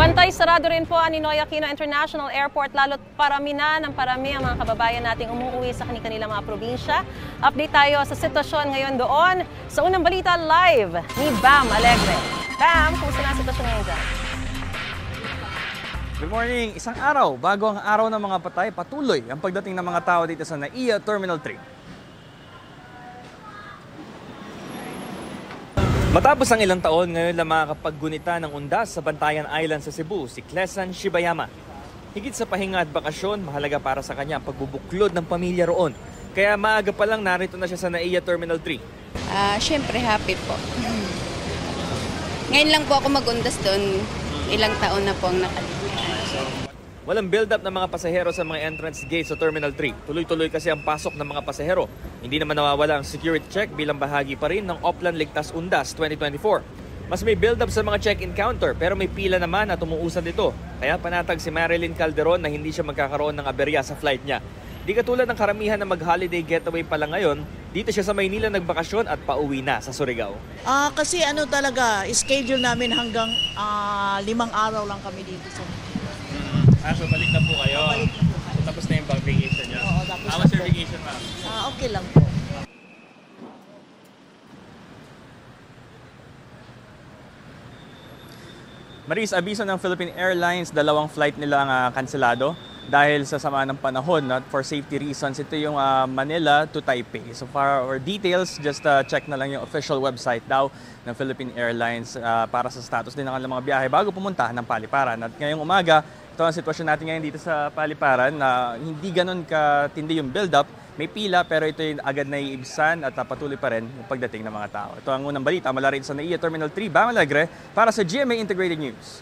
Bantay sarado rin po ang Ninoy Aquino International Airport, lalo't parami ang mga kababayan nating umuwi sa kanilang mga probinsya. Update tayo sa sitwasyon ngayon doon sa unang balita live ni Bam Alegre. Bam, kumusta na ang sitwasyon ngayon dyan? Good morning! Isang araw bago ang araw ng mga patay, patuloy ang pagdating ng mga tao dito sa NAIA Terminal 3. Matapos ang ilang taon, ngayon lang makakapaggunita ng undas sa Bantayan Island sa Cebu, si Clesan Shibayama. Higit sa pahinga at bakasyon, mahalaga para sa kanya ang pagbubuklod ng pamilya roon. Kaya maaga pa lang narito na siya sa NAIA Terminal 3. Siyempre happy po. Ngayon lang po ako magundas doon. Ilang taon na po ang nakalimutan. Walang build-up ng mga pasahero sa mga entrance gate sa Terminal 3. Tuloy-tuloy kasi ang pasok ng mga pasahero. Hindi naman nawawala ang security check bilang bahagi pa rin ng Oplan Ligtas Undas 2024. Mas may build-up sa mga check-in counter pero may pila naman at umuusad ito. Kaya panatag si Marilyn Calderon na hindi siya magkakaroon ng aberya sa flight niya. Di katulad ng karamihan na mag-holiday getaway pa lang ngayon, dito siya sa Maynila nagbakasyon at pauwi na sa Surigao. Kasi talaga, schedule namin hanggang 5 araw lang kami dito sa So balik na po kayo? Balik na po kayo. Tapos na yung vacation niyo? Oo, tapos How na was your po. vacation, ma'am? Okay lang po. Maris, abiso ng Philippine Airlines, 2 flight nilang kanselado dahil sa sama ng panahon at for safety reasons. Ito yung Manila to Taipei. So for details, just check na lang yung official website daw ng Philippine Airlines para sa status din ng kanilang mga biyahe bago pumunta ng Paliparan. At ngayong umaga, ito ang sitwasyon natin ngayon dito sa Paliparan na hindi ganun katindi yung build-up. May pila pero ito yung agad na iibsan at patuloy pa rin yung pagdating ng mga tao. Ito ang unang balita mula rin sa NAIA Terminal 3, Bam Alegre para sa GMA Integrated News.